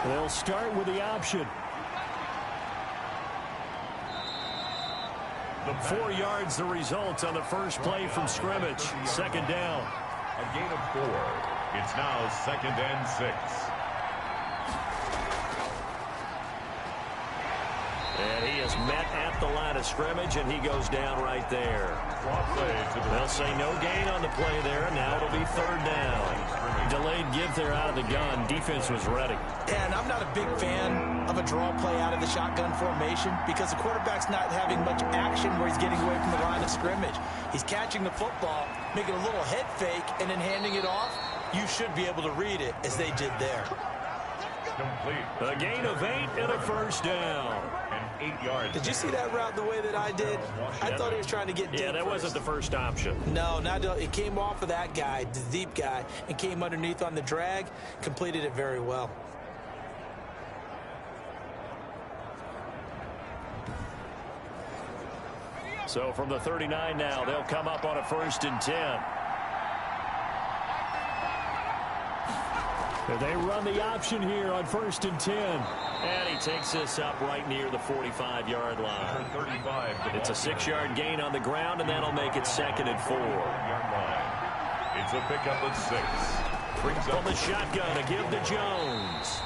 They'll start with the option. 4 yards the result on the first play from scrimmage. Second down. A gain of 4. It's now 2nd and 6. And he is met at the line of scrimmage, and he goes down right there. They'll say no gain on the play there. Now it'll be 3rd down. Delayed give there out of the gun. Defense was ready. And I'm not a big fan of a draw play out of the shotgun formation because the quarterback's not having much action where he's getting away from the line of scrimmage. He's catching the football, making a little head fake, and then handing it off. You should be able to read it as they did there. Complete. A gain of 8 and a 1st down. And 8 yards. Did you see that route the way that I did? I thought he was trying to get deep. Yeah, that wasn't the first option. No, it came off of that guy, the deep guy, and came underneath on the drag, completed it very well. So from the 39 now, they'll come up on a 1st and 10. They run the option here on 1st and 10. And he takes this up right near the 45-yard line. 35. It's a 6-yard gain on the ground, and that'll make it 2nd and 4. It's a pickup of 6. Brings From the shotgun, a give to Jones.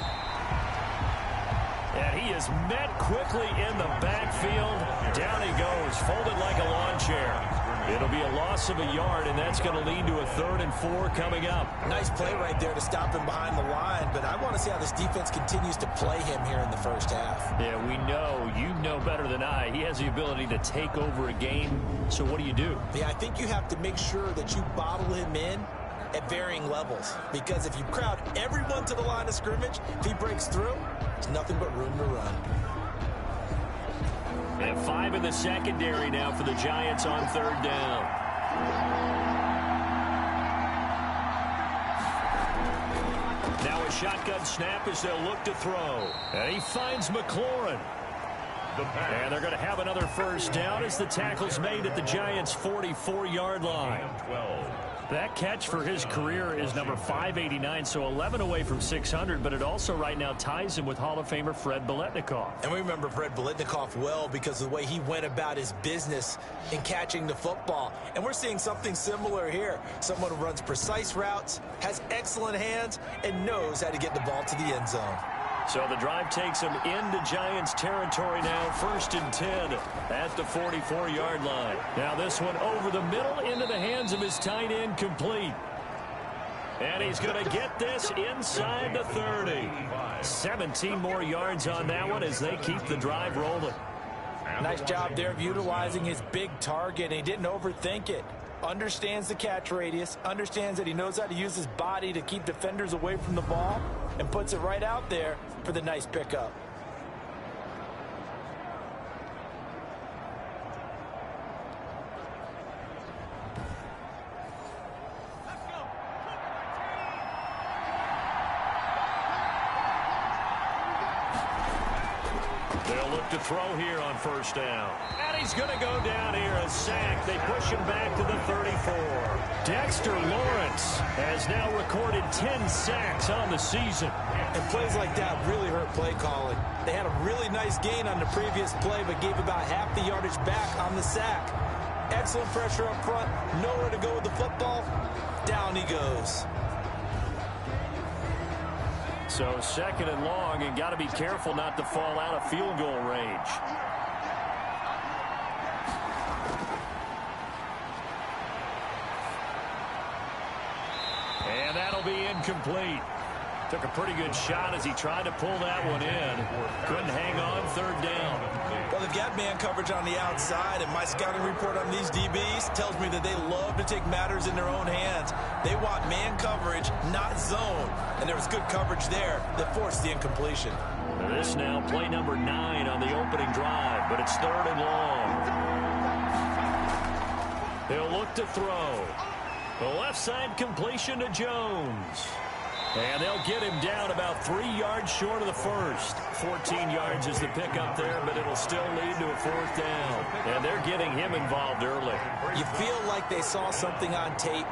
And he is met quickly in the backfield. Down he goes, folded like a lawn chair. It'll be a loss of a yard, and that's going to lead to a 3rd and 4 coming up. Nice play right there to stop him behind the line, but I want to see how this defense continues to play him here in the first half. Yeah, we know. You know better than I. He has the ability to take over a game, so what do you do? Yeah, I think you have to make sure that you bottle him in at varying levels, because if you crowd everyone to the line of scrimmage, if he breaks through, there's nothing but room to run. And 5 in the secondary now for the Giants on 3rd down. Now a shotgun snap as they'll look to throw. And he finds McLaurin. And they're going to have another 1st down as the tackle's made at the Giants' 44-yard line. That catch for his career is number 589, so 11 away from 600, but it also right now ties him with Hall of Famer Fred Biletnikoff. And we remember Fred Biletnikoff well because of the way he went about his business in catching the football. And we're seeing something similar here. Someone who runs precise routes, has excellent hands, and knows how to get the ball to the end zone. So the drive takes him into Giants territory now, 1st and 10 at the 44-yard line. Now this one over the middle into the hands of his tight end, complete. And he's going to get this inside the 30. 17 more yards on that one as they keep the drive rolling. Nice job there of utilizing his big target, and he didn't overthink it. Understands the catch radius, understands that he knows how to use his body to keep defenders away from the ball, and puts it right out there for the nice pickup. They'll look to throw here on 1st down. And he's going to go down here, a sack. They push him back to the 34. Dexter Lawrence has now recorded 10 sacks on the season. And plays like that really hurt play calling. They had a really nice gain on the previous play, but gave about half the yardage back on the sack. Excellent pressure up front. Nowhere to go with the football. Down he goes. So 2nd and long, and got to be careful not to fall out of field goal range. And that'll be incomplete. Took a pretty good shot as he tried to pull that one in. Couldn't hang on, 3rd down. Well, they've got man coverage on the outside, and my scouting report on these DBs tells me that they love to take matters in their own hands. They want man coverage, not zone. And there was good coverage there that forced the incompletion. This now play number 9 on the opening drive, but it's 3rd and long. They'll look to throw. The left side completion to Jones. And they'll get him down about 3 yards short of the first. 14 yards is the pickup there, but it'll still lead to a 4th down. And they're getting him involved early. You feel like they saw something on tape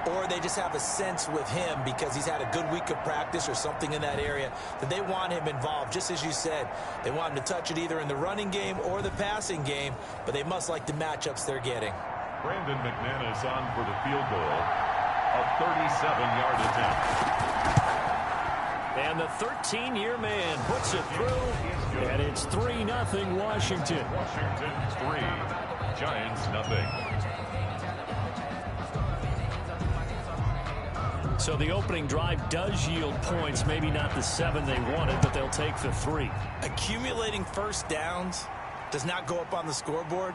or they just have a sense with him because he's had a good week of practice or something in that area that they want him involved. Just as you said, they want him to touch it either in the running game or the passing game, but they must like the matchups they're getting. Brandon McManus on for the field goal. A 37-yard attempt. And the 13-year man puts it through, and it's 3-0 Washington. Washington 3, Giants nothing. So the opening drive does yield points, maybe not the 7 they wanted, but they'll take the 3. Accumulating first downs does not go up on the scoreboard,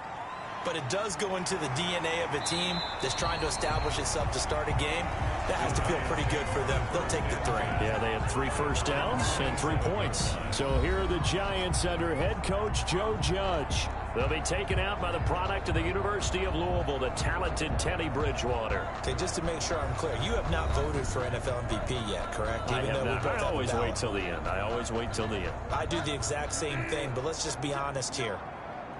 but it does go into the DNA of a team that's trying to establish itself to start a game. That has to feel pretty good for them. They'll take the 3. Yeah, they had 3 first downs and 3 points. So here are the Giants under head coach Joe Judge. They'll be taken out by the product of the University of Louisville, the talented Teddy Bridgewater. Okay, just to make sure I'm clear, you have not voted for NFL MVP yet, correct? I have not. I always wait till the end. I always wait till the end. I do the exact same thing, but let's just be honest here.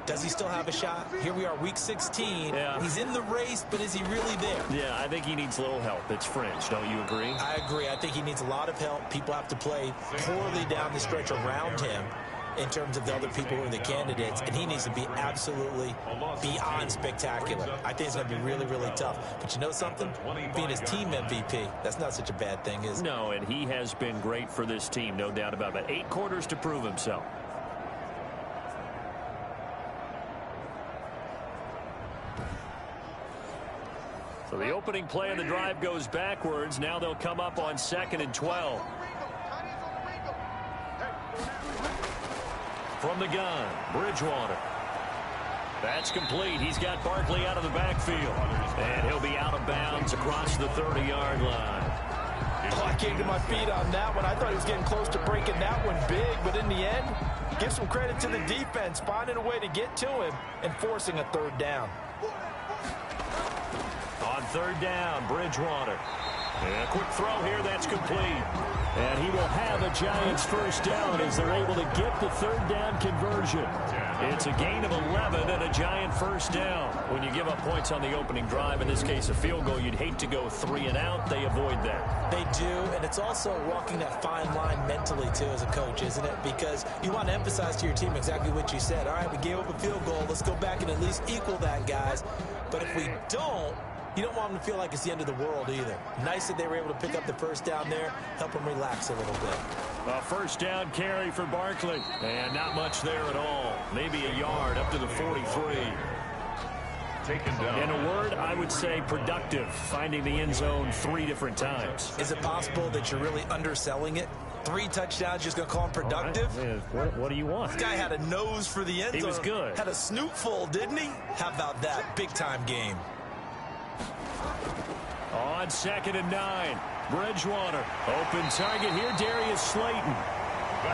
Does he still have a shot? Here we are, week 16. Yeah. He's in the race, but is he really there? Yeah, I think he needs a little help. It's fringe. Don't you agree? I agree. I think he needs a lot of help. People have to play poorly down the stretch around him in terms of the other people who are the candidates, and he needs to be absolutely beyond spectacular. I think it's going to be really, really tough. But you know something? Being his team MVP, that's not such a bad thing, is it? No, and he has been great for this team, no doubt about it. 8 quarters to prove himself. So the opening play of the drive goes backwards. Now they'll come up on 2nd and 12. From the gun, Bridgewater. That's complete. He's got Barkley out of the backfield. And he'll be out of bounds across the 30-yard line. Oh, I came to my feet on that one. I thought he was getting close to breaking that one big, but in the end, give some credit to the defense, finding a way to get to him and forcing a 3rd down. On 3rd down, Bridgewater. And a quick throw here, that's complete. And he will have a Giants first down as they're able to get the 3rd down conversion. It's a gain of 11 and a Giant first down. When you give up points on the opening drive, in this case a field goal, you'd hate to go 3 and out. They avoid that. They do, and it's also walking that fine line mentally, too, as a coach, isn't it? Because you want to emphasize to your team exactly what you said. All right, we gave up a field goal. Let's go back and at least equal that, guys. But if we don't, you don't want them to feel like it's the end of the world either. Nice that they were able to pick up the first down there, help them relax a little bit. A first down carry for Barkley. And not much there at all. Maybe a yard up to the 43. Taken down. In a word, I would say productive, finding the end zone 3 different times. Is it possible that you're really underselling it? 3 touchdowns, just going to call him productive? Right. What do you want? This guy had a nose for the end zone. He was good. Had a snoot full, didn't he? How about that? Big-time game. On 2nd and 9, Bridgewater. Open target here, Darius Slayton.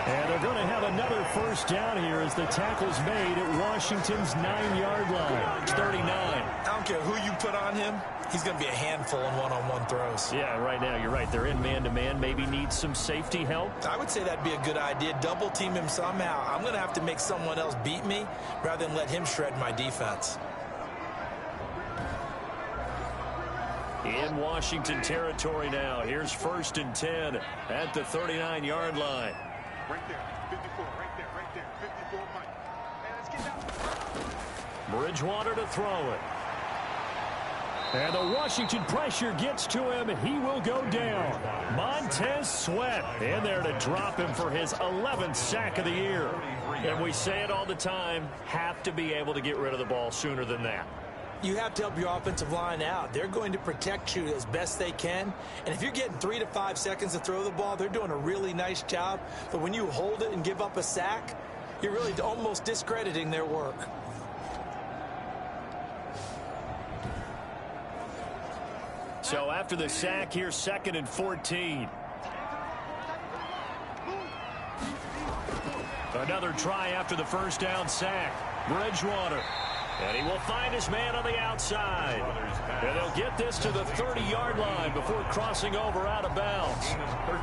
And they're going to have another first down here as the tackle's made at Washington's 9-yard line. It's 39. I don't care who you put on him. He's going to be a handful in one-on-one throws. Yeah, right now, you're right. They're in man-to-man. Maybe needs some safety help. I would say that'd be a good idea. Double team him somehow. I'm going to have to make someone else beat me rather than let him shred my defense. In Washington territory now. Here's 1st and 10 at the 39-yard line. Right there, 54, right there, 54, Mike. Hey, let's get down. Bridgewater to throw it. And the Washington pressure gets to him, and he will go down. Montez Sweat in there to drop him for his 11th sack of the year. And we say it all the time, have to be able to get rid of the ball sooner than that. You have to help your offensive line out. They're going to protect you as best they can. And if you're getting 3 to 5 seconds to throw the ball, they're doing a really nice job. But when you hold it and give up a sack, you're really almost discrediting their work. So after the sack, here's 2nd and 14. Another try after the first down sack. Bridgewater. And he will find his man on the outside. And they'll get this to the 30-yard line before crossing over out of bounds.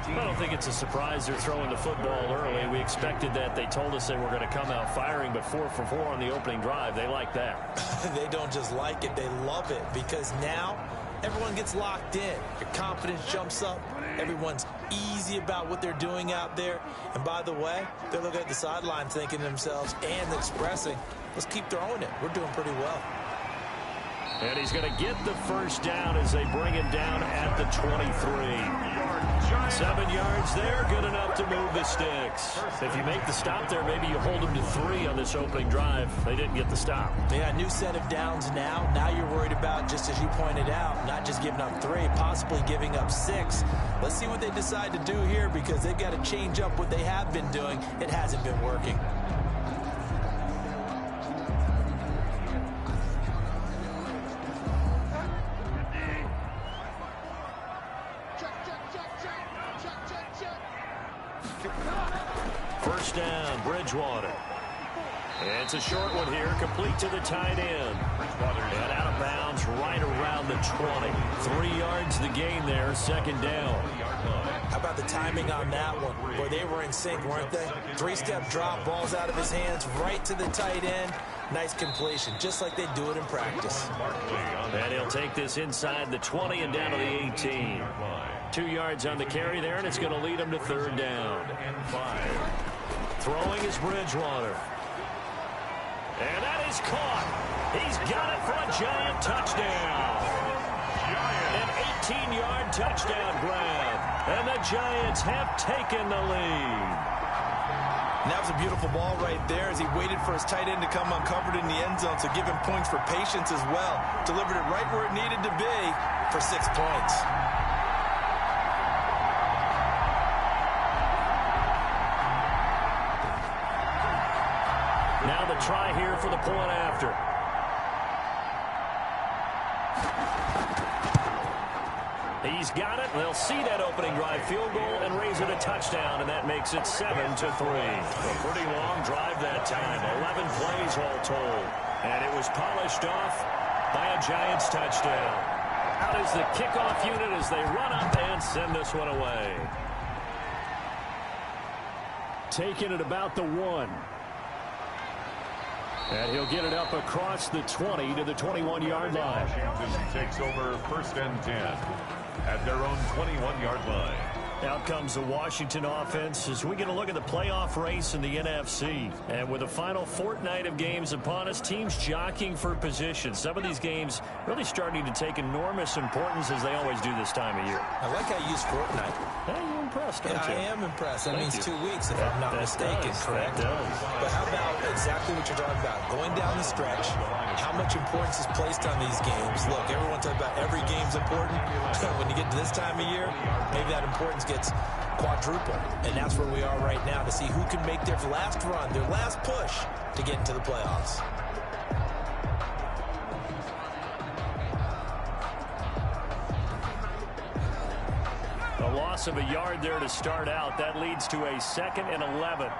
I don't think it's a surprise they're throwing the football early. We expected that. They told us they were going to come out firing, but 4 for 4 on the opening drive. They like that. They don't just like it. They love it because now everyone gets locked in. Your confidence jumps up. Everyone's easy about what they're doing out there. And by the way, they're looking at the sideline thinking to themselves and expressing, let's keep throwing it. We're doing pretty well. And he's going to get the first down as they bring him down at the 23. 7 yards there, good enough to move the sticks. If you make the stop there, maybe you hold them to 3 on this opening drive. They didn't get the stop. Yeah, new set of downs now. Now you're worried about, just as you pointed out, not just giving up 3, possibly giving up 6. Let's see what they decide to do here because they've got to change up what they have been doing. It hasn't been working. First down, Bridgewater. It's a short one here, complete to the tight end. And out of bounds right around the 20. 3 yards the gain there, second down. How about the timing on that one? Boy, they were in sync, weren't they? 3-step drop, balls out of his hands, right to the tight end. Nice completion, just like they do it in practice. And he'll take this inside the 20 and down to the 18. 2 yards on the carry there, and it's going to lead him to third down. Throwing is Bridgewater. And that is caught. He's got it for a Giant touchdown. An 18-yard touchdown grab. And the Giants have taken the lead. And that was a beautiful ball right there as he waited for his tight end to come uncovered in the end zone, so give him points for patience as well. Delivered it right where it needed to be for 6 points. Now the try here for the point after. He's got it. They'll see that opening drive field goal and raise it a touchdown, and that makes it 7-3. A pretty long drive that time. 11 plays all told. And it was polished off by a Giants touchdown. Out is the kickoff unit as they run up and send this one away. Taking it about the 1. And he'll get it up across the 20 to the 21-yard line. Washington takes over first and 10 at their own 21-yard line. Out comes the Washington offense as we get a look at the playoff race in the NFC. And with the final fortnight of games upon us, teams jockeying for position. Some of these games really starting to take enormous importance as they always do this time of year. I like how you use fortnight. Hey, you're impressed, aren't you? I am impressed. That means 2 weeks, if I'm not mistaken, correct? That does. But how about exactly what you're talking about? Going down the stretch, how much importance is placed on these games? Look, everyone talks about every game's important. When you get to this time of year, maybe that importance gets quadrupled. And that's where we are right now to see who can make their last run, their last push to get into the playoffs. A loss of a yard there to start out. That leads to a 2nd and 11.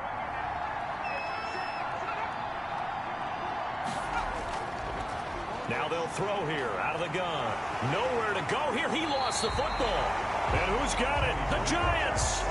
Now they'll throw here out of the gun. Nowhere to go here. He lost the football. And who's got it? The Giants. A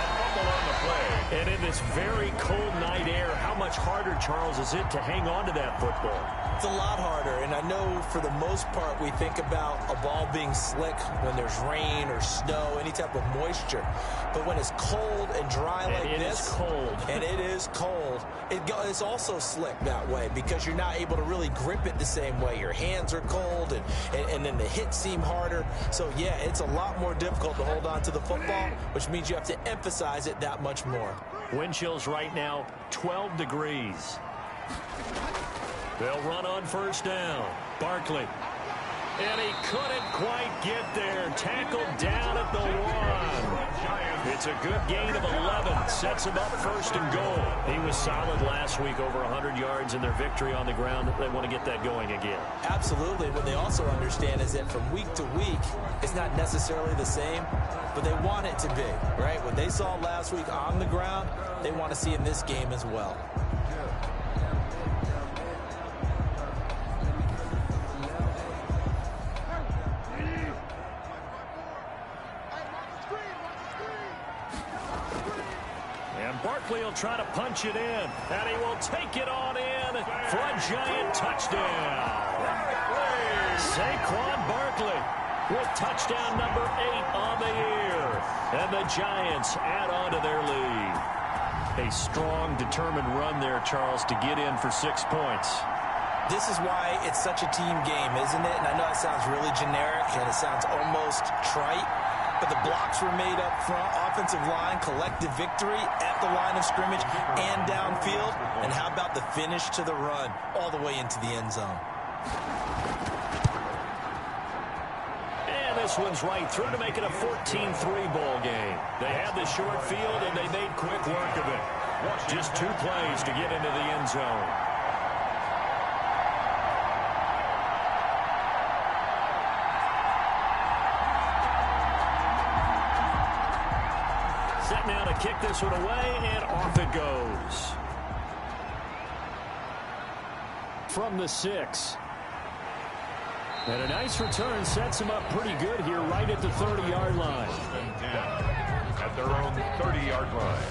fumble on the play. And in this very cold night air, how much harder, Charles, is it to hang on to that football? It's a lot harder, and I know for the most part we think about a ball being slick when there's rain or snow, any type of moisture. But when it's cold and dry like this, it's cold. And it is cold, it's also slick that way because you're not able to really grip it the same way. Your hands are cold, and then the hits seem harder. So, yeah, it's a lot more difficult to hold on to the football, which means you have to emphasize it that much more. Wind chills right now, 12 degrees. They'll run on first down. Barkley. And he couldn't quite get there. Tackled down at the 1. It's a good gain of 11. Sets him up first and goal. He was solid last week, over 100 yards in their victory on the ground. They want to get that going again. Absolutely. What they also understand is that from week to week, it's not necessarily the same, but they want it to be, right? What they saw last week on the ground, they want to see in this game as well. Barkley will try to punch it in, and he will take it on in for a Giant touchdown. Saquon Barkley with touchdown number 8 on the year. And the Giants add on to their lead. A strong, determined run there, Charles, to get in for 6 points. This is why it's such a team game, isn't it? And I know it sounds really generic and it sounds almost trite, but the blocks were made up front, offensive line, collective victory at the line of scrimmage and downfield. And how about the finish to the run all the way into the end zone? And this one's right through to make it a 14-3 ball game. They had the short field and they made quick work of it. Just 2 plays to get into the end zone. Set now to kick this one away, and off it goes. From the 6. And a nice return sets him up pretty good here right at the 30-yard line. At their own 30-yard line.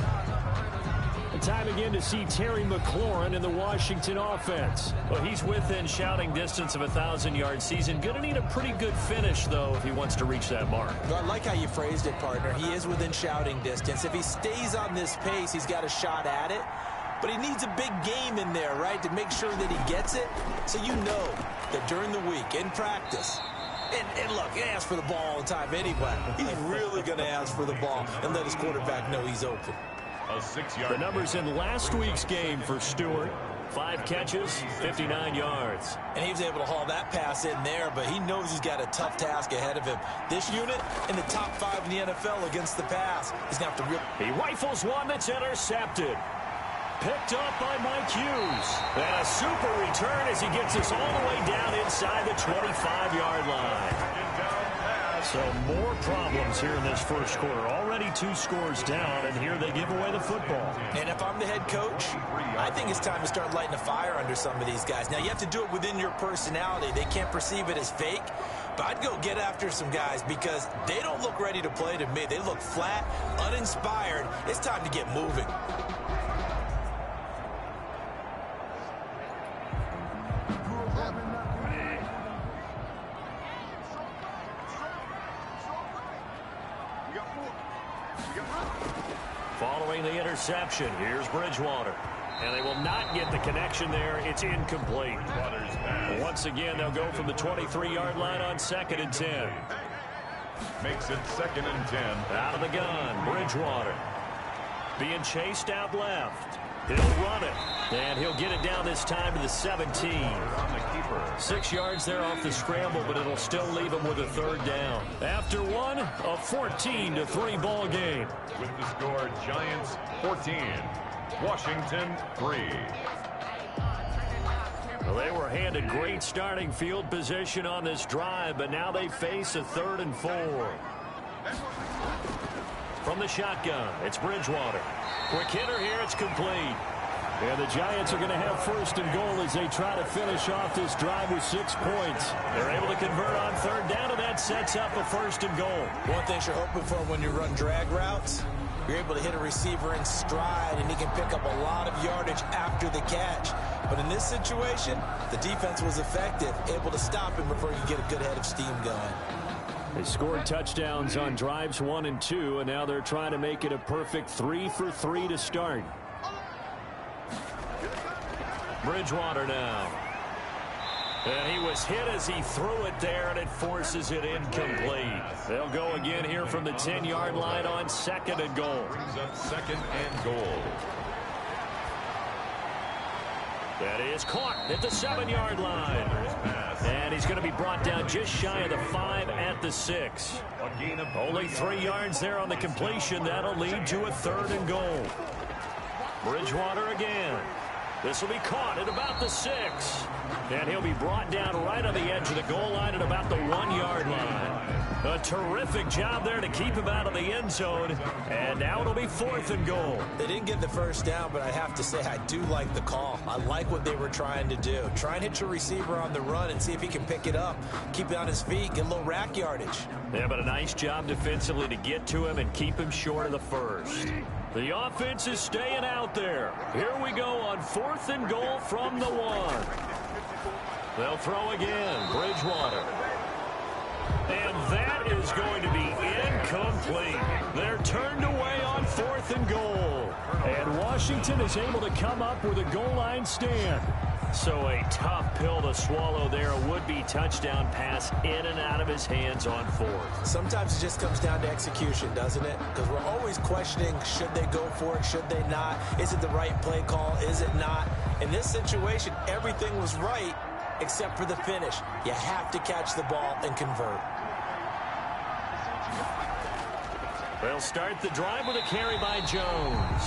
And time again to see Terry McLaurin in the Washington offense. Well, he's within shouting distance of a 1,000-yard season. Going to need a pretty good finish, though, if he wants to reach that mark. Well, I like how you phrased it, partner. He is within shouting distance. If he stays on this pace, he's got a shot at it. But he needs a big game in there, right, to make sure that he gets it. So you know that during the week, in practice, and look, he asks for the ball all the time anyway. He's really going to ask for the ball and let his quarterback know he's open. A 6-yard. The numbers in last week's game for Stewart. 5 catches, 59 yards. And he was able to haul that pass in there, but he knows he's got a tough task ahead of him. This unit in the top 5 in the NFL against the pass. He's going to have to He rifles one that's intercepted. Picked up by Mike Hughes. And a super return as he gets us all the way down inside the 25-yard line. So more problems here in this first quarter. Already 2 scores down, and here they give away the football. And if I'm the head coach, I think it's time to start lighting a fire under some of these guys. Now, you have to do it within your personality. They can't perceive it as fake. But I'd go get after some guys because they don't look ready to play to me. They look flat, uninspired. It's time to get moving. Following the interception, here's Bridgewater. And they will not get the connection there. It's incomplete. Once again, they'll go from the 23-yard line on 2nd and 10. Makes it 2nd and 10. Out of the gun, Bridgewater. Being chased out left. He'll run it. And he'll get it down this time to the 17. On the keeper. 6 yards there off the scramble, but it'll still leave him with a 3rd down. After one, a 14-3 ball game. With the score, Giants 14, Washington 3. Well, they were handed great starting field position on this drive, but now they face a 3rd and 4. From the shotgun, it's Bridgewater. Quick hitter here, it's complete. And the Giants are going to have 1st and goal as they try to finish off this drive with 6 points. They're able to convert on 3rd down, and that sets up a 1st and goal. One thing you're hoping for when you run drag routes, you're able to hit a receiver in stride, and he can pick up a lot of yardage after the catch. But in this situation, the defense was effective, able to stop him before you get a good head of steam going. They scored touchdowns on drives 1 and 2, and now they're trying to make it a perfect 3 for 3 to start. Bridgewater now. And he was hit as he threw it there, and it forces it incomplete. They'll go again here from the 10-yard line on 2nd and goal. Brings up 2nd and goal. That is caught at the 7-yard line. And he's going to be brought down just shy of the 5 at the 6. A gain of Only 3 yards there on the completion. That'll lead to a 3rd and goal. Bridgewater again. This will be caught at about the 6. And he'll be brought down right on the edge of the goal line at about the 1-yard line. A terrific job there to keep him out of the end zone. And now it'll be 4th and goal. They didn't get the 1st down, but I have to say I do like the call. I like what they were trying to do. Try and hit your receiver on the run and see if he can pick it up. Keep it on his feet, get a little rack yardage. Yeah, but a nice job defensively to get to him and keep him short of the 1st. The offense is staying out there. Here we go on 4th and goal from the 1. They'll throw again. Bridgewater. And that is going to be incomplete. They're turned away on 4th and goal. And Washington is able to come up with a goal line stand. So a tough pill to swallow there. A would-be touchdown pass in and out of his hands on 4th. Sometimes it just comes down to execution, doesn't it? Because we're always questioning, should they go for it, should they not? Is it the right play call, is it not? In this situation, everything was right except for the finish. You have to catch the ball and convert. They'll start the drive with a carry by Jones.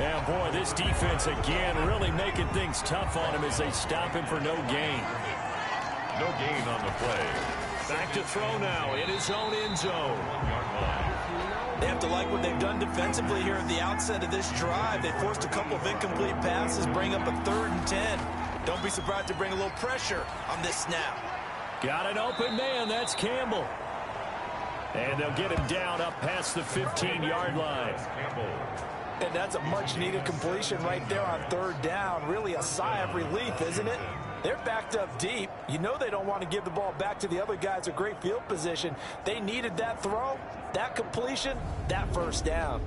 And boy, this defense again really making things tough on him as they stop him for no gain. No gain on the play. Back to throw now in his own end zone. They have to like what they've done defensively here at the outset of this drive. They forced a couple of incomplete passes, bring up a 3rd and 10. Don't be surprised to bring a little pressure on this snap. Got an open man. That's Campbell. And they'll get him down up past the 15-yard line. And that's a much-needed completion right there on 3rd down. Really a sigh of relief, isn't it? They're backed up deep. You know they don't want to give the ball back to the other guys in great field position. They needed that throw, that completion, that 1st down.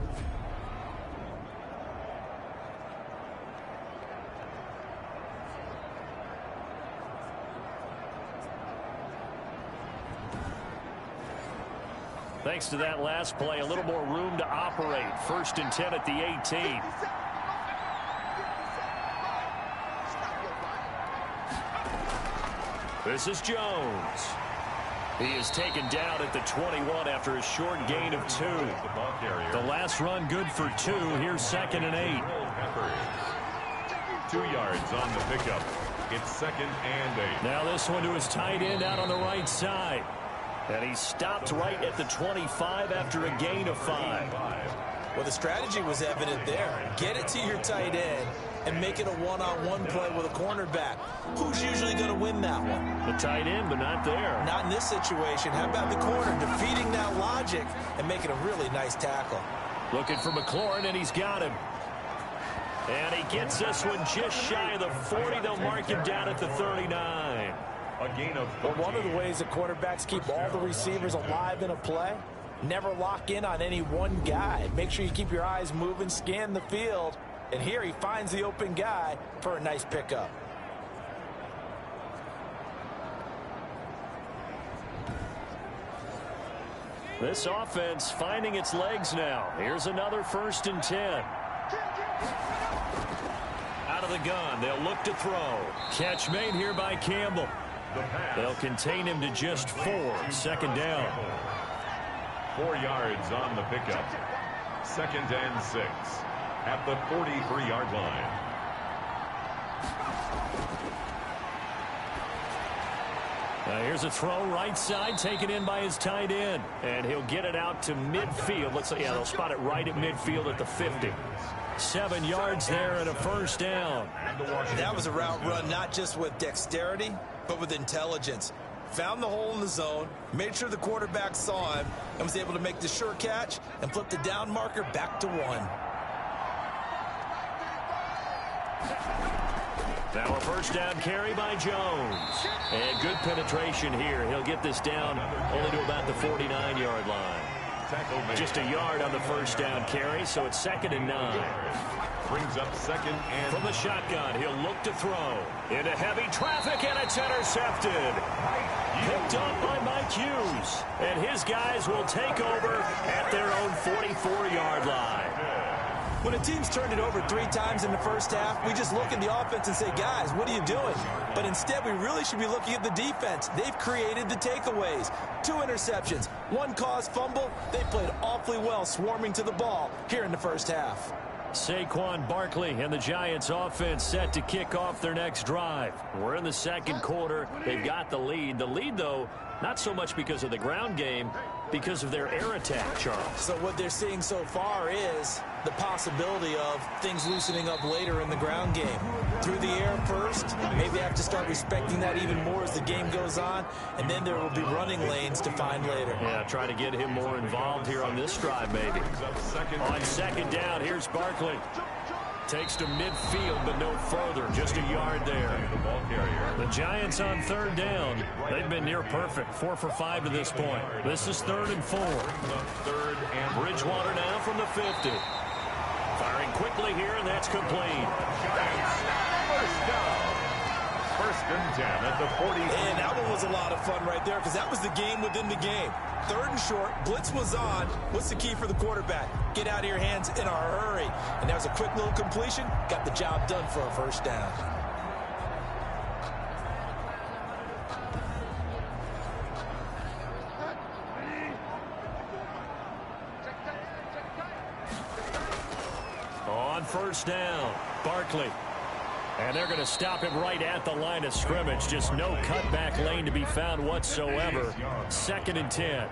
Thanks to that last play, a little more room to operate. 1st and 10 at the 18. This is Jones. He is taken down at the 21 after a short gain of 2. The last run good for 2. Here's 2nd and 8. 2 yards on the pickup. It's 2nd and 8. Now this one to his tight end out on the right side. And he stopped right at the 25 after a gain of 5. Well, the strategy was evident there. Get it to your tight end and make it a one-on-one play with a cornerback. Who's usually going to win that one? The tight end, but not there. Not in this situation. How about the corner defeating that logic and making a really nice tackle? Looking for McLaurin, and he's got him. And he gets this one just shy of the 40. They'll mark him down at the 39. A gain of 14. Well, one of the ways that quarterbacks keep all the receivers alive in a play, never lock in on any one guy. Make sure you keep your eyes moving, scan the field, and here he finds the open guy for a nice pickup. This offense finding its legs now. Here's another 1st and 10. Out of the gun, they'll look to throw. Catch made here by Campbell. They'll contain him to just 4. 2nd down. 4 yards on the pickup. 2nd and 6 at the 43-yard line. Now here's a throw right side taken in by his tight end. And he'll get it out to midfield. Let's say, yeah, they'll spot it right at midfield at the 50. 7 yards there and a 1st down. That was a route run not just with dexterity, but with intelligence. Found the hole in the zone, made sure the quarterback saw him, and was able to make the sure catch and flip the down marker back to 1. Now a 1st down carry by Jones. And good penetration here. He'll get this down only to about the 49-yard line. Just a yard on the 1st down carry, so it's 2nd and 9. Brings up 2nd and... From the shotgun, he'll look to throw. Into heavy traffic, and it's intercepted. Picked up by Mike Hughes. And his guys will take over at their own 44-yard line. When a team's turned it over 3 times in the first half, we just look at the offense and say, guys, what are you doing? But instead, we really should be looking at the defense. They've created the takeaways. 2 interceptions, 1 caused fumble. They played awfully well swarming to the ball here in the first half. Saquon Barkley and the Giants offense set to kick off their next drive. We're in the 2nd quarter. They've got the lead. The lead, though, not so much because of the ground game, because of their air attack, Charles. So what they're seeing so far is the possibility of things loosening up later in the ground game. Through the air first, maybe have to start respecting that even more as the game goes on, and then there will be running lanes to find later. Yeah, try to get him more involved here on this drive, maybe. On 2nd down, here's Barkley. takes to midfield, but no further. Just a yard there. The ball carrier. The Giants on third down. They've been near perfect. 4 for 5 to this point. This is 3rd and 4. Third and Bridgewater now from the 50. Firing quickly here, and that's complete. Giants first down. 1st and 10 at the 40. And that one was a lot of fun right there because that was the game within the game. 3rd and short, blitz was on. What's the key for the quarterback? Get out of your hands in a hurry. And that was a quick little completion. Got the job done for a 1st down. On 1st down, Barkley. And they're going to him him right at the line of scrimmage. Just no cutback lane to be found whatsoever. 2nd and 10.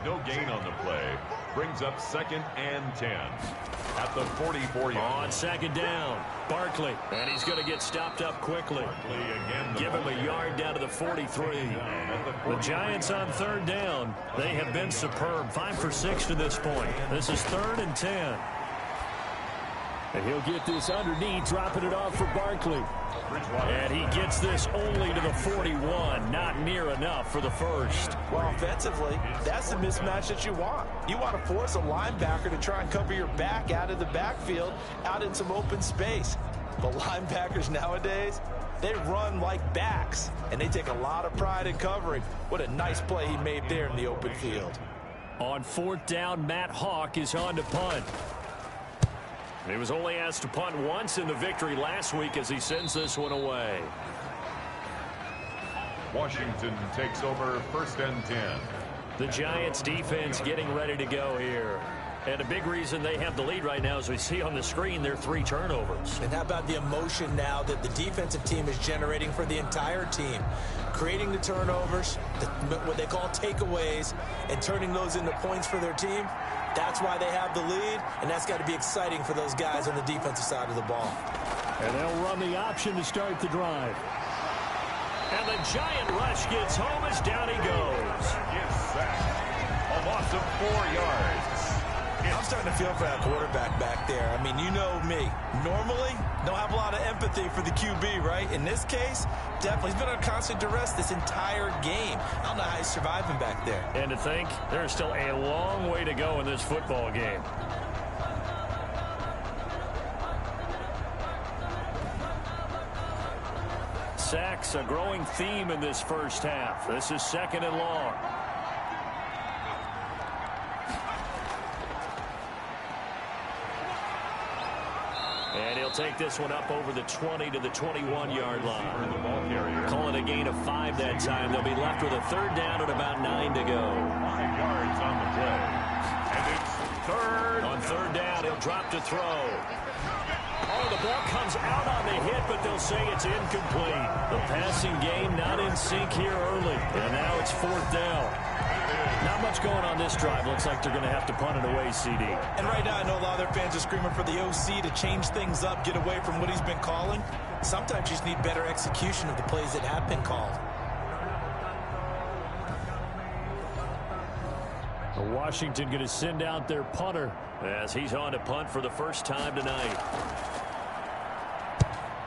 No gain on the play. Brings up 2nd and 10 at the 44-yard. On 2nd down, Barkley. And he's going to get stopped up quickly. Again, Give him a yard down to the 43. The Giants on 3rd down. They have been superb. 5 for 6 to this point. This is 3rd and 10. And he'll get this underneath, dropping it off for Barkley. And he gets this only to the 41. Not near enough for the 1st. Well, offensively, that's the mismatch that you want. You want to force a linebacker to try and cover your back out of the backfield, out in some open space. But linebackers nowadays, they run like backs, and they take a lot of pride in covering. What a nice play he made there in the open field. On 4th down, Matt Hawk is on to punt. He was only asked to punt once in the victory last week as he sends this one away. Washington takes over 1st and 10. The Giants defense getting ready to go here. And a big reason they have the lead right now, as we see on the screen, their 3 turnovers. And how about the emotion now that the defensive team is generating for the entire team? Creating the turnovers, what they call takeaways, and turning those into points for their team. That's why they have the lead, and that's got to be exciting for those guys on the defensive side of the ball. And they'll run the option to start the drive. And the Giant rush gets home as down he goes. Yes, a loss of 4 yards. I'm starting to feel for that quarterback back there. I mean, you know me. Normally, don't have a lot of empathy for the QB, right? In this case, definitely. He's been on constant duress this entire game. I don't know how he's surviving back there. And to think, there's still a long way to go in this football game. Sacks, a growing theme in this 1st half. This is 2nd and long. And he'll take this one up over the 20 to the 21-yard line. The ball carrier. Call it a gain of 5 that time. They'll be left with a 3rd down and about 9 to go. 5 yards on the play. And it's 3rd. On 3rd down, he'll drop to throw. Oh, the ball comes out on the hit, but they'll say it's incomplete. The passing game not in sync here early. And now it's 4th down. Not much going on this drive. Looks like they're going to have to punt it away, CD. And right now, I know a lot of their fans are screaming for the OC to change things up, get away from what he's been calling. Sometimes you just need better execution of the plays that have been called. Washington going to send out their punter as he's on to punt for the 1st time tonight.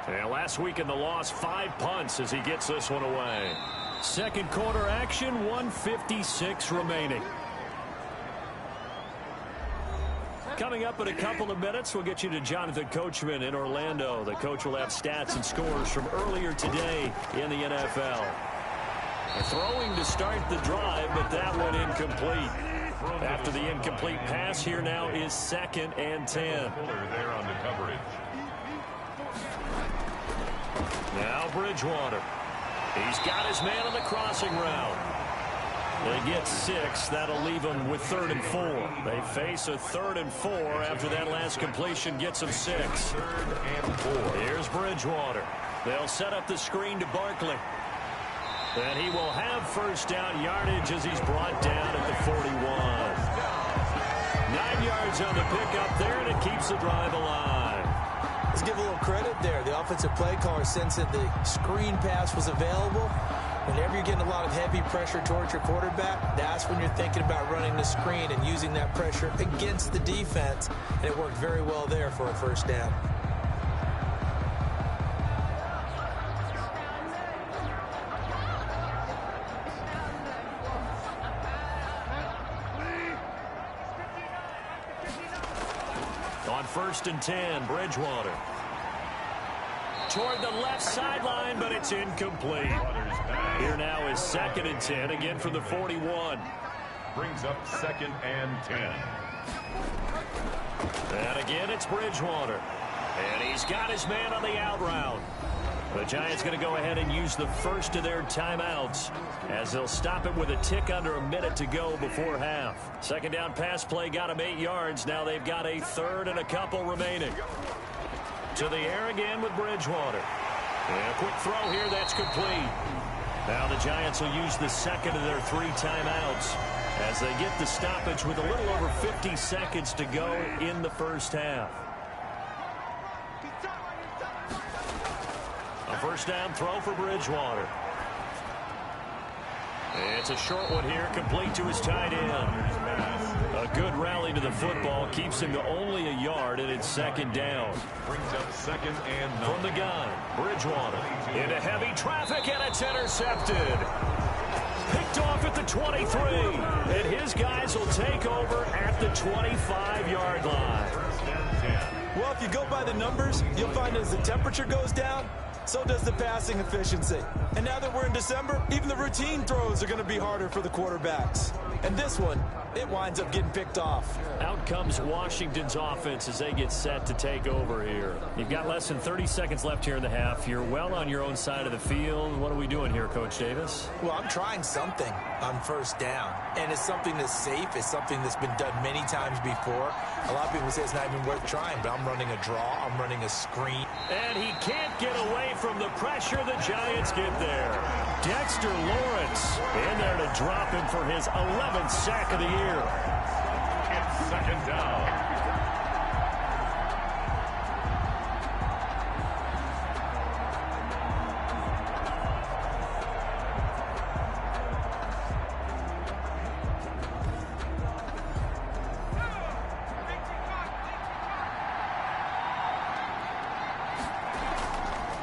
And last week in the loss, 5 punts as he gets this one away. 2nd quarter action, 1:56 remaining. Coming up in a couple of minutes, we'll get you to Jonathan Coachman in Orlando. The coach will have stats and scores from earlier today in the NFL. Throwing to start the drive, but that one incomplete. After the incomplete pass, here now is 2nd and 10. Fuller there on the coverage. Now Bridgewater. He's got his man on the crossing route. They get 6. That'll leave them with 3rd and 4. They face a 3rd and 4 after that last completion gets them 6. 3rd and 4. Here's Bridgewater. They'll set up the screen to Barkley. And he will have 1st down yardage as he's brought down at the 41. 9 yards on the pickup there, and it keeps the drive alive. Let's give a little credit there. The offensive play caller sensed that the screen pass was available. Whenever you're getting a lot of heavy pressure towards your quarterback, that's when you're thinking about running the screen and using that pressure against the defense. And it worked very well there for a 1st down. 1st and 10. Bridgewater. Toward the left sideline, but it's incomplete. Here now is 2nd and 10, again from the 41. Brings up 2nd and 10. And again, it's Bridgewater. And he's got his man on the out route. The Giants going to go ahead and use the first of their timeouts as they'll stop it with a tick under a minute to go before half. 2nd down pass play got them 8 yards. Now they've got a 3rd and a couple remaining. To the air again with Bridgewater. And a quick throw here, that's complete. Now the Giants will use the 2nd of their 3 timeouts as they get the stoppage with a little over 50 seconds to go in the first half. A 1st down throw for Bridgewater. It's a short one here, complete to his tight end. A good rally to the football keeps him to only a yard, and it's 2nd down. Brings up 2nd and 9. From the gun, Bridgewater into heavy traffic, and it's intercepted. Picked off at the 23, and his guys will take over at the 25-yard line. Well, if you go by the numbers, you'll find as the temperature goes down, so does the passing efficiency. And now that we're in December, even the routine throws are going to be harder for the quarterbacks. And this one, it winds up getting picked off. Out comes Washington's offense as they get set to take over here. You've got less than 30 seconds left here in the half. You're well on your own side of the field. What are we doing here, Coach Davis? Well, I'm trying something on 1st down. And it's something that's safe. It's something that's been done many times before. A lot of people say it's not even worth trying, but I'm running a draw. I'm running a screen. And he can't get away from the pressure. The Giants get there. Dexter Lawrence in there to drop him for his 11th sack of the year. It's 2nd down.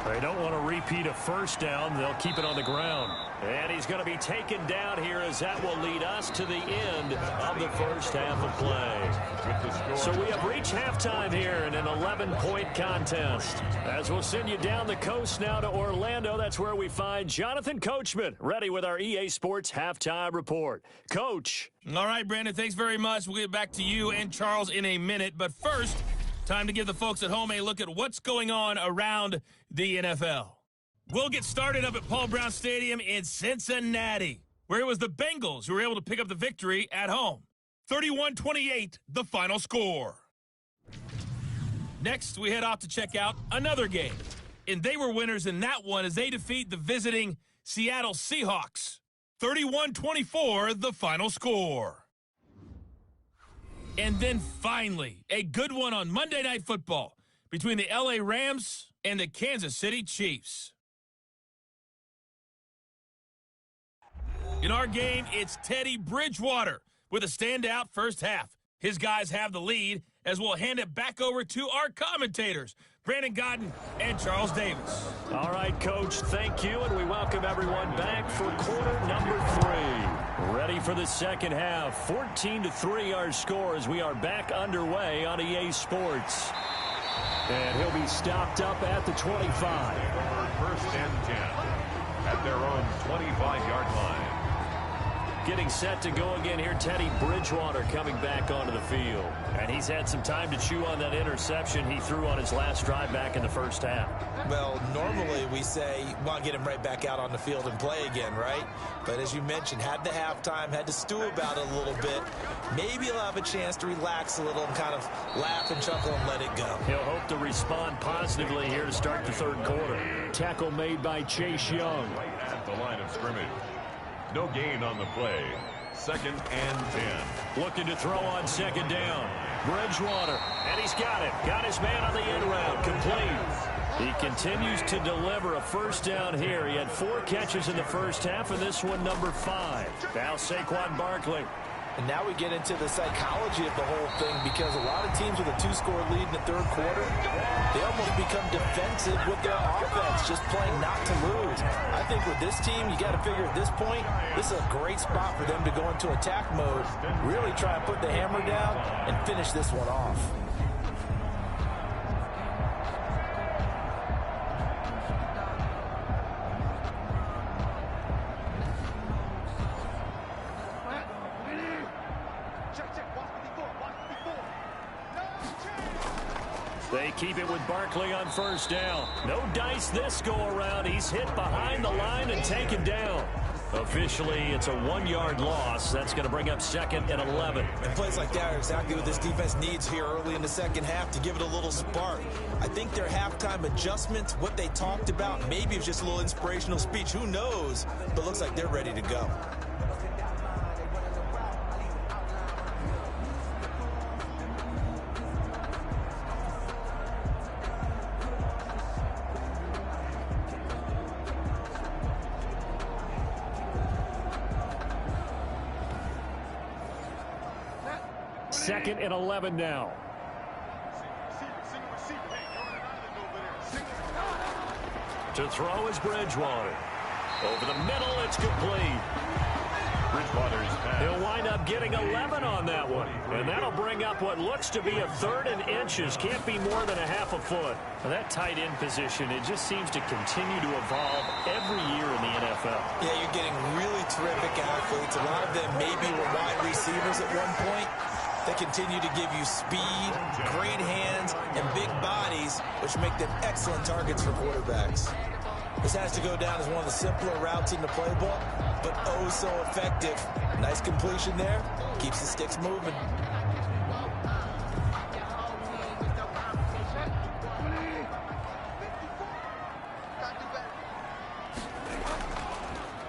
They don't want to repeat a 1st down. They'll keep it on the ground. And he's going to be taken down here as that will lead us to the end of the first half of play. So we have reached halftime here in an 11-point contest. As we'll send you down the coast now to Orlando, that's where we find Jonathan Coachman, ready with our EA Sports Halftime Report. Coach. All right, Brandon, thanks very much. We'll get back to you and Charles in a minute. But first, time to give the folks at home a look at what's going on around the NFL. We'll get started up at Paul Brown Stadium in Cincinnati, where it was the Bengals who were able to pick up the victory at home. 31-28, the final score. Next, we head off to check out another game. And they were winners in that one as they defeat the visiting Seattle Seahawks. 31-24, the final score. And then finally, a good one on Monday Night Football between the LA Rams and the Kansas City Chiefs. In our game, it's Teddy Bridgewater with a standout first half. His guys have the lead as we'll hand it back over to our commentators, Brandon Godden and Charles Davis. All right, Coach, thank you, and we welcome everyone back for quarter number 3. Ready for the second half. 14-3 our score as we are back underway on EA Sports. And he'll be stopped up at the 25. 1st and 10 at their own 25-yard line. Getting set to go again here, Teddy Bridgewater coming back onto the field. And he's had some time to chew on that interception he threw on his last drive back in the first half. Well, normally we say, want to get him right back out on the field and play again, right? But as you mentioned, had the halftime, had to stew about it a little bit. Maybe he'll have a chance to relax a little and kind of laugh and chuckle and let it go. He'll hope to respond positively here to start the third quarter. Tackle made by Chase Young. Right at the line of scrimmage. No gain on the play. 2nd and 10. Looking to throw on 2nd down. Bridgewater, and he's got it. Got his man on the end route, complete. He continues to deliver a first down here. He had 4 catches in the first half, and this one number 5. Now Saquon Barkley. And now we get into the psychology of the whole thing because a lot of teams with a 2-score lead in the third quarter, they almost become defensive with their offense, just playing not to lose. I think with this team, you got to figure at this point, this is a great spot for them to go into attack mode, really try and put the hammer down and finish this one off. They keep it with Barkley on first down. No dice this go-around. He's hit behind the line and taken down. Officially, it's a 1-yard loss. That's going to bring up 2nd and 11. And plays like that are exactly what this defense needs here early in the second half to give it a little spark. I think their halftime adjustments, what they talked about, maybe it's just a little inspirational speech. Who knows? But looks like they're ready to go. Second and 11 now. To throw is Bridgewater. Over the middle, it's complete. Bridgewater's pass. He'll wind up getting 11 on that one. And that'll bring up what looks to be a 3rd and inches. Can't be more than a half a foot. Now that tight end position, it just seems to continue to evolve every year in the NFL. Yeah, you're getting really terrific athletes. A lot of them maybe were wide receivers at one point. They continue to give you speed, great hands, and big bodies, which make them excellent targets for quarterbacks. This has to go down as one of the simpler routes in the playbook, but oh so effective. Nice completion there. Keeps the sticks moving.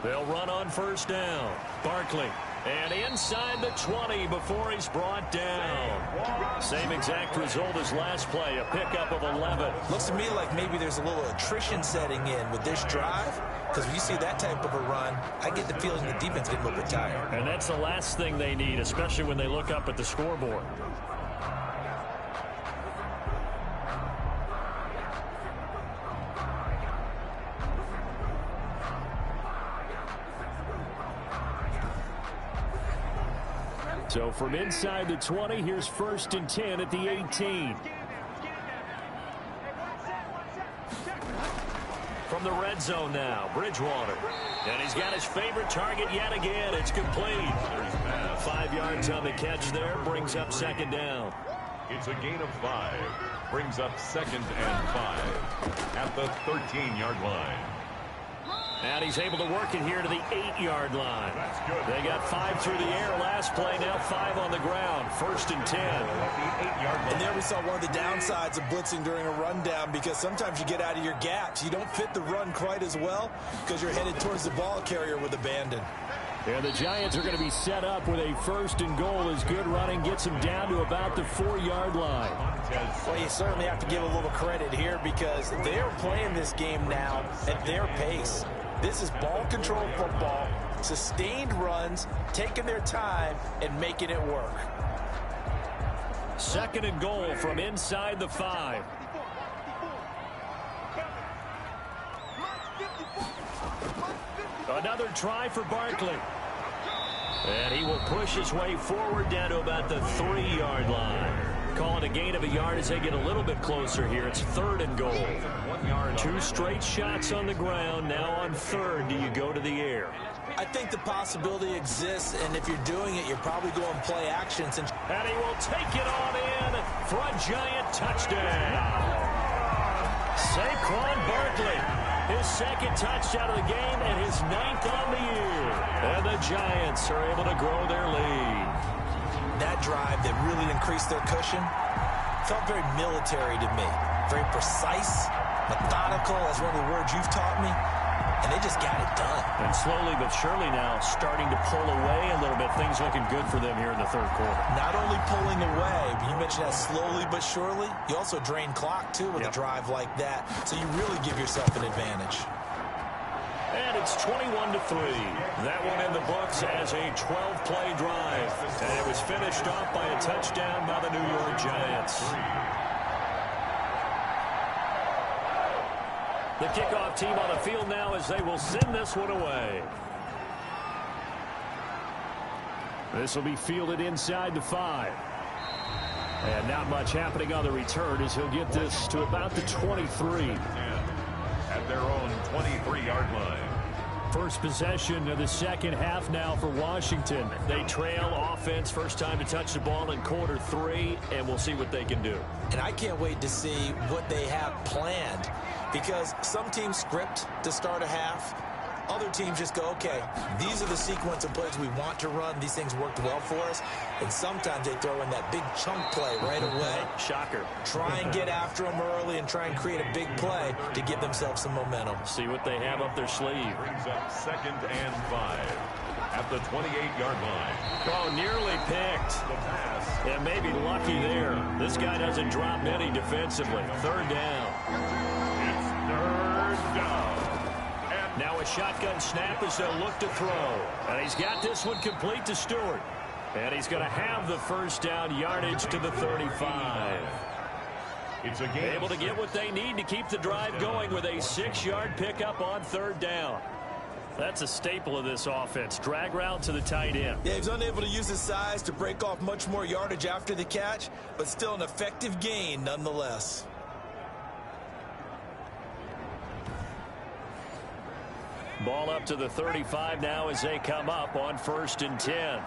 They'll run on first down. Barkley. And inside the 20 before he's brought down. Same exact result as last play, a pickup of 11. Looks to me like maybe there's a little attrition setting in with this drive, because when you see that type of a run, I get the feeling the defense getting a little bit tired. And that's the last thing they need, especially when they look up at the scoreboard. So from inside the 20, here's 1st and 10 at the 18. From the red zone now, Bridgewater. And he's got his favorite target yet again. It's complete. 5 yards on the catch there, brings up 2nd down. It's a gain of 5. Brings up 2nd and 5 at the 13-yard line. And he's able to work it here to the 8-yard line. That's good. They got 5 through the air last play, now 5 on the ground. 1st and 10. At the 8-yard line. And there we saw one of the downsides of blitzing during a rundown, because sometimes you get out of your gaps. You don't fit the run quite as well because you're headed towards the ball carrier with abandon. And the Giants are going to be set up with a 1st and goal as good running gets them down to about the 4-yard line. Well, you certainly have to give a little credit here because they're playing this game now at their pace. This is ball control football, sustained runs, taking their time, and making it work. 2nd and goal from inside the 5. Another try for Barkley. And he will push his way forward down to about the 3-yard line. Calling a gain of a yard as they get a little bit closer here. It's 3rd and goal. 1 yard. 2 straight shots on the ground. Now on 3rd, do you go to the air? I think the possibility exists, and if you're doing it, you're probably going play action. And he will take it on in for a Giant touchdown. Saquon Barkley, his 2nd touchdown of the game and his 9th on the year. And the Giants are able to grow their lead. That drive that really increased their cushion felt very military to me. Very precise, methodical, that's one of the words you've taught me. And they just got it done. And slowly but surely now starting to pull away a little bit. Things looking good for them here in the 3rd quarter. Not only pulling away, but you mentioned that slowly but surely. You also drain clock, too, with a drive like that. So you really give yourself an advantage. And it's 21-3. That one in the books as a 12-play drive. And it was finished off by a touchdown by the New York Giants. The kickoff team on the field now as they will send this one away. This will be fielded inside the 5. And not much happening on the return as he'll get this to about the 23. At their own 23-yard line. First possession of the second half now for Washington. They trail offense, first time to touch the ball in quarter 3, and we'll see what they can do. And I can't wait to see what they have planned, because some teams script to start a half. Other teams just go, okay, these are the sequence of plays we want to run. These things worked well for us. And sometimes they throw in that big chunk play right away. Shocker. Try and get after them early and try and create a big play to give themselves some momentum. See what they have up their sleeve. Brings up 2nd and 5 at the 28-yard line. Oh, nearly picked. The pass. And maybe lucky there. This guy doesn't drop many defensively. 3rd down. It's 3rd down. Now a shotgun snap as they'll look to throw. And he's got this one complete to Stewart. And he's going to have the first down yardage to the 35. It's a game. Able to get what they need to keep the drive going with a 6-yard pickup on 3rd down. That's a staple of this offense. Drag route to the tight end. Yeah, he's unable to use his size to break off much more yardage after the catch, but still an effective gain nonetheless. Ball up to the 35 now as they come up on 1st and 10.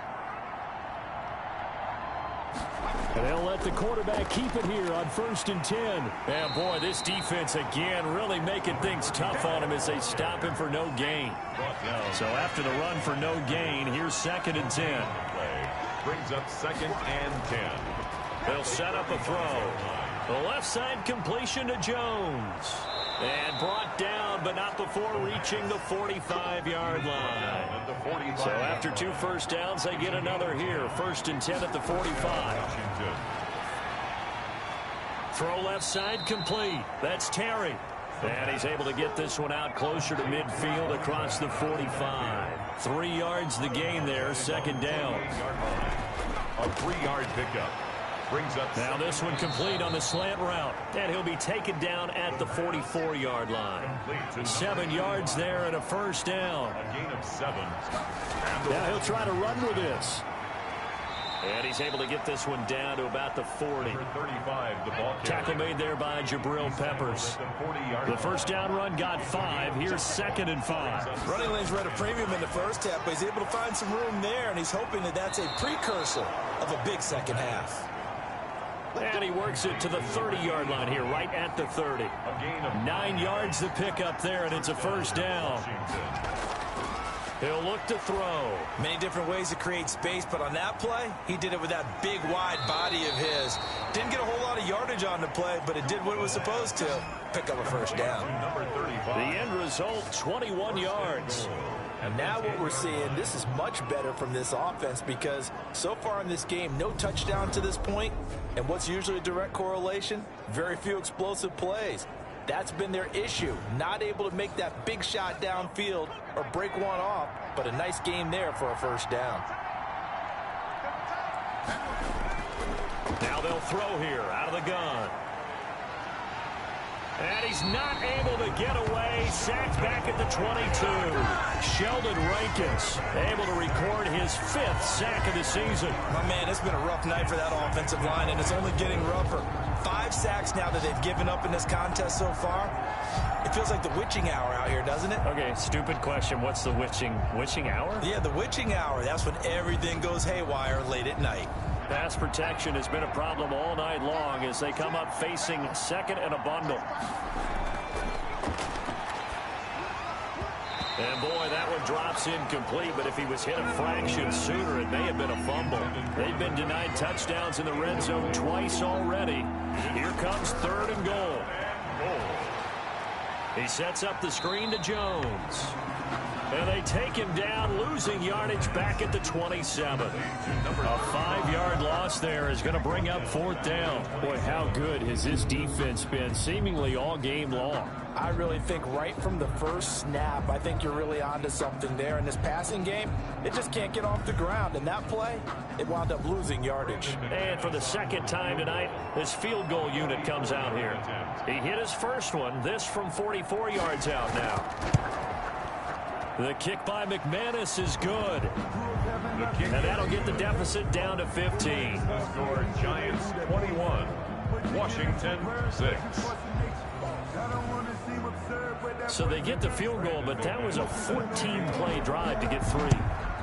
And they'll let the quarterback keep it here on 1st and 10. And boy, this defense again really making things tough on him as they stop him for no gain. So after the run for no gain, here's 2nd and 10. Brings up 2nd and 10. They'll set up a throw. The left side completion to Jones. And brought down, but not before reaching the 45-yard line. So after 2 first downs, they get another here. 1st and 10 at the 45. Throw left side complete. That's Terry. And he's able to get this one out closer to midfield across the 45. 3 yards the gain there, 2nd down. A 3-yard pickup. Brings up now this one complete on the slant route. And he'll be taken down at the 44-yard line. 7 yards there and a 1st down. A gain of 7. Now he'll try to run with this. And he's able to get this one down to about the 40. 35, the ball tackle made there by Jabril Peppers. The 1st down run got 5. Here's 2nd and 5. Running lanes were at a premium in the first half, but he's able to find some room there, and he's hoping that that's a precursor of a big second half. And he works it to the 30-yard line here, right at the 30. 9 yards the pickup there, and it's a 1st down. He'll look to throw. Many different ways to create space, but on that play, he did it with that big, wide body of his. Didn't get a whole lot of yardage on the play, but it did what it was supposed to. Pick up a 1st down. The end result, 21 yards. And now what we're seeing, this is much better from this offense, because so far in this game, no touchdown to this point. And what's usually a direct correlation? Very few explosive plays. That's been their issue. Not able to make that big shot downfield or break one off, but a nice game there for a 1st down. Now they'll throw here out of the gun. And he's not able to get away. Sacked back at the 22. Sheldon Rankins able to record his 5th sack of the season. My man, it's been a rough night for that offensive line, and it's only getting rougher. 5 sacks now that they've given up in this contest so far. It feels like the witching hour out here, doesn't it? Okay, stupid question. What's the witching hour? Yeah, the witching hour. That's when everything goes haywire late at night. Pass protection has been a problem all night long as they come up facing 2nd and a bundle. And boy, that one drops incomplete, but if he was hit a fraction sooner, it may have been a fumble. They've been denied touchdowns in the red zone twice already. Here comes 3rd and goal. He sets up the screen to Jones. And they take him down, losing yardage back at the 27. A 5-yard loss there is going to bring up 4th down. Boy, how good has this defense been seemingly all game long? I really think right from the first snap, I think you're really onto something there. In this passing game, it just can't get off the ground. And that play, it wound up losing yardage. And for the 2nd time tonight, this field goal unit comes out here. He hit his first one, this from 44 yards out now. The kick by McManus is good. And that'll get the deficit down to 15. Score Giants 21, Washington 6. So they get the field goal, but that was a 14-play drive to get 3.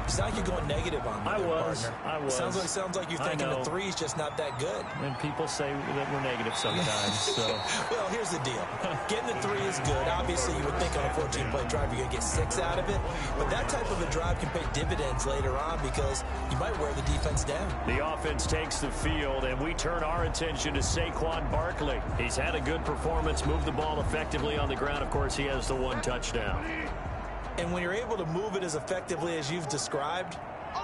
It's not like you're going negative on me. I was. Sounds like you're thinking the 3's just not that good. And people say that we're negative sometimes. So. Well, here's the deal. Getting the 3 is good. Obviously, you would think on a 14-play drive you're going to get 6 out of it. But that type of a drive can pay dividends later on because you might wear the defense down. The offense takes the field, and we turn our attention to Saquon Barkley. He's had a good performance, moved the ball effectively on the ground. Of course, he has the 1 touchdown. And when you're able to move it as effectively as you've described,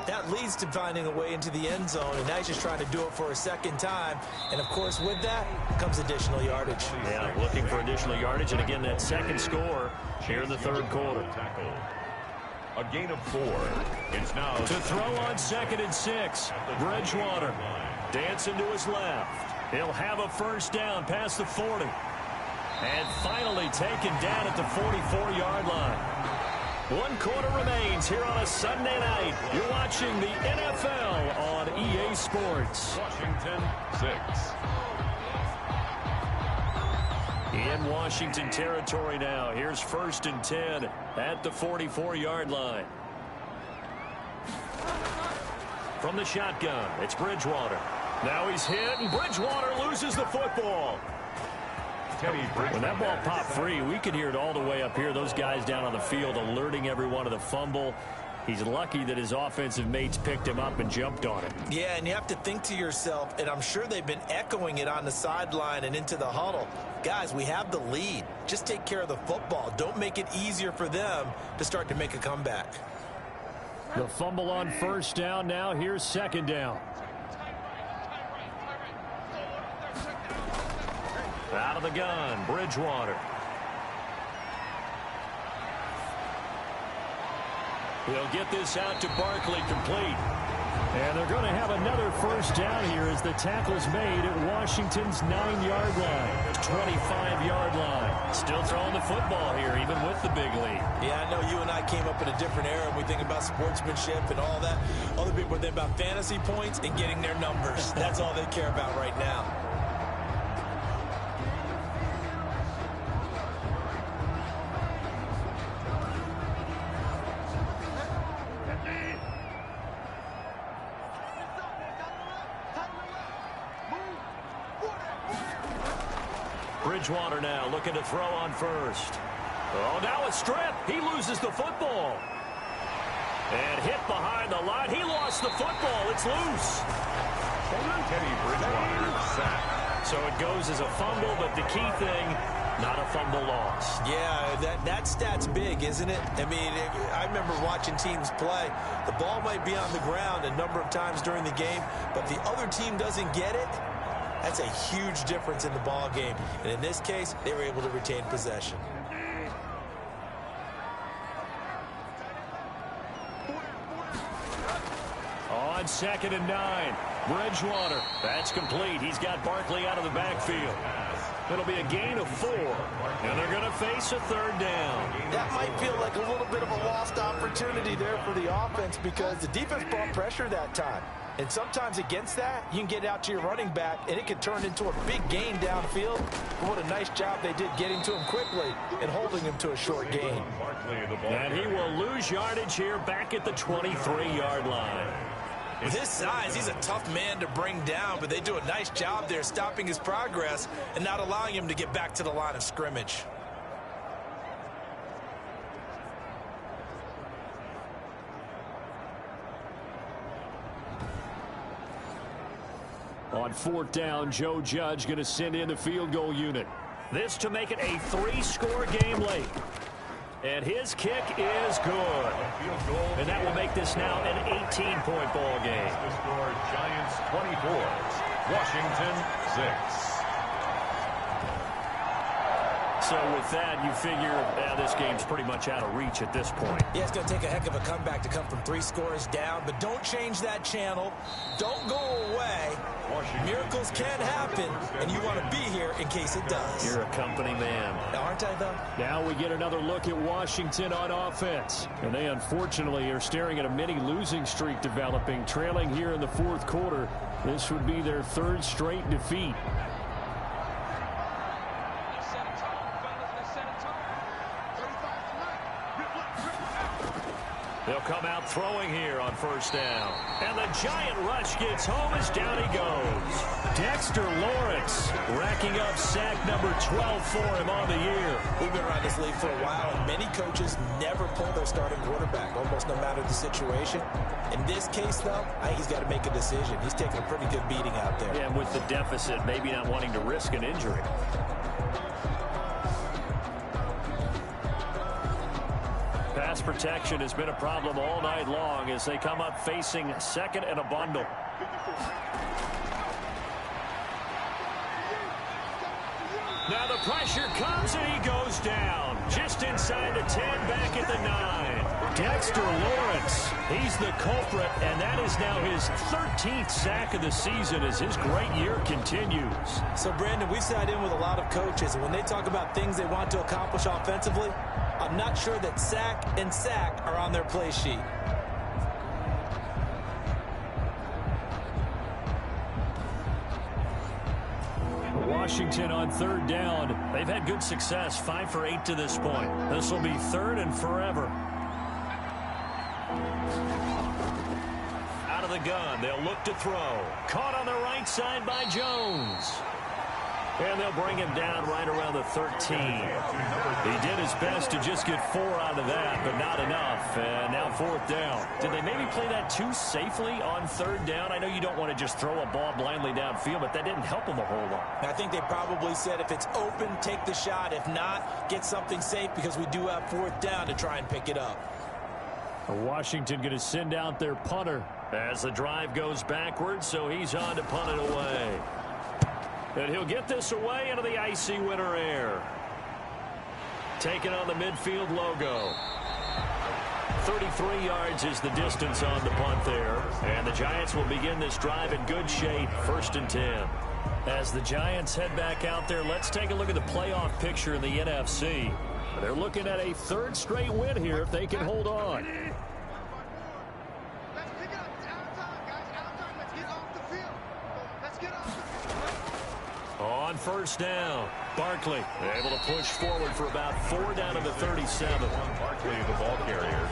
that leads to finding a way into the end zone. And now he's just trying to do it for a second time. And, of course, with that comes additional yardage. Yeah, looking for additional yardage. And, again, that second score here in the third quarter. A gain of 4. It's now to throw on 2nd and 6. Bridgewater dancing to his left. He'll have a first down past the 40. And finally taken down at the 44-yard line. 1 quarter remains here on a Sunday night. You're watching the NFL on EA Sports. Washington 6. In Washington territory now. Here's 1st and 10 at the 44-yard line. From the shotgun, it's Bridgewater. Now he's hit, and Bridgewater loses the football. When that ball popped free, we could hear it all the way up here. Those guys down on the field alerting everyone of the fumble. He's lucky that his offensive mates picked him up and jumped on it. Yeah, and you have to think to yourself, and I'm sure they've been echoing it on the sideline and into the huddle. Guys, we have the lead. Just take care of the football. Don't make it easier for them to start to make a comeback. The fumble on first down. Now here's second down. Out of the gun, Bridgewater. He'll get this out to Barkley, complete. And they're going to have another first down here as the tackle's made at Washington's 9-yard line. 25-yard line. Still throwing the football here, even with the big lead. Yeah, I know you and I came up in a different era, and we think about sportsmanship and all that. Other people think about fantasy points and getting their numbers. That's all they care about right now. Bridgewater now looking to throw on first. Oh, now a strip. He loses the football. And hit behind the line. He lost the football. It's loose. Teddy Bridgewater sacked. So it goes as a fumble, but the key thing, not a fumble loss. Yeah, that stat's big, isn't it? I mean, I remember watching teams play. The ball might be on the ground a number of times during the game, but the other team doesn't get it. That's a huge difference in the ball game. And in this case, they were able to retain possession. On 2nd and 9, Bridgewater. That's complete. He's got Barkley out of the backfield. It'll be a gain of 4. And they're going to face a third down. That might feel like a little bit of a lost opportunity there for the offense because the defense brought pressure that time. And sometimes against that, you can get out to your running back, and it can turn into a big gain downfield. But what a nice job they did getting to him quickly and holding him to a short gain. And he will lose yardage here back at the 23-yard line. With his size, he's a tough man to bring down, but they do a nice job there stopping his progress and not allowing him to get back to the line of scrimmage. On 4th down, Joe Judge going to send in the field goal unit. This to make it a 3-score game late. And his kick is good. And that will make this now an 18-point ball game. The score, Giants 24, Washington 6. So with that, you figure this game's pretty much out of reach at this point. Yeah, it's going to take a heck of a comeback to come from 3 scores down, but don't change that channel. Don't go away. Miracles can happen, and you want to be here in case it does. You're a company man. Aren't I, though? Now we get another look at Washington on offense. And they, unfortunately, are staring at a mini losing streak developing, trailing here in the 4th quarter. This would be their 3rd straight defeat. Throwing here on first down. And the giant rush gets home as down he goes. Dexter Lawrence racking up sack number 12 for him on the year. We've been around this league for a while, and many coaches never pull their starting quarterback, almost no matter the situation. In this case, though, I think he's got to make a decision. He's taking a pretty good beating out there. Yeah, and with the deficit, maybe not wanting to risk an injury. Pass protection has been a problem all night long as they come up facing second and a bundle. Now the pressure comes and he goes down. Just inside the 10, back at the 9. Dexter Lawrence, he's the culprit, and that is now his 13th sack of the season as his great year continues. So, Brandon, we've sat in with a lot of coaches, and when they talk about things they want to accomplish offensively, I'm not sure that sack and sack are on their play sheet. Washington on third down. They've had good success, 5 for 8 to this point. This will be third and forever. Out of the gun, they'll look to throw. Caught on the right side by Jones. And they'll bring him down right around the 13. He did his best to just get 4 out of that, but not enough. And now fourth down. Did they maybe play that too safely on third down? I know you don't want to just throw a ball blindly downfield, but that didn't help them a whole lot. I think they probably said if it's open, take the shot. If not, get something safe because we do have fourth down to try and pick it up. Washington going to send out their punter as the drive goes backwards, so he's on to punt it away. And he'll get this away into the icy winter air. Taking on the midfield logo. 33 yards is the distance on the punt there. And the Giants will begin this drive in good shape, 1st and 10. As the Giants head back out there, let's take a look at the playoff picture in the NFC. They're looking at a 3rd straight win here if they can hold on. On first down, Barkley able to push forward for about 4 down to the 37. Barkley, the ball carrier.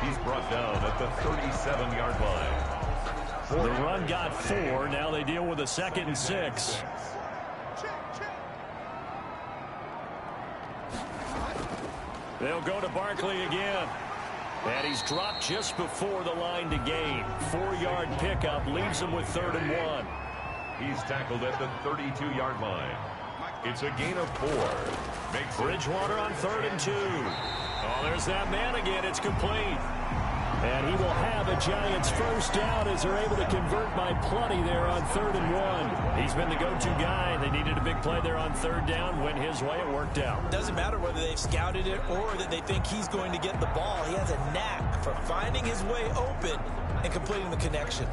He's brought down at the 37-yard line. The run got 4. Now they deal with a 2nd and 6. They'll go to Barkley again. And he's dropped just before the line to gain. 4-yard pickup leaves him with 3rd and 1. He's tackled at the 32-yard line. It's a gain of 4. Makes Bridgewater on 3rd and 2. Oh, there's that man again. It's complete. And he will have a Giants first down as they're able to convert by plenty there on 3rd and 1. He's been the go-to guy. They needed a big play there on 3rd down. Went his way. It worked out. Doesn't matter whether they've scouted it or that they think he's going to get the ball. He has a knack for finding his way open and completing the connection.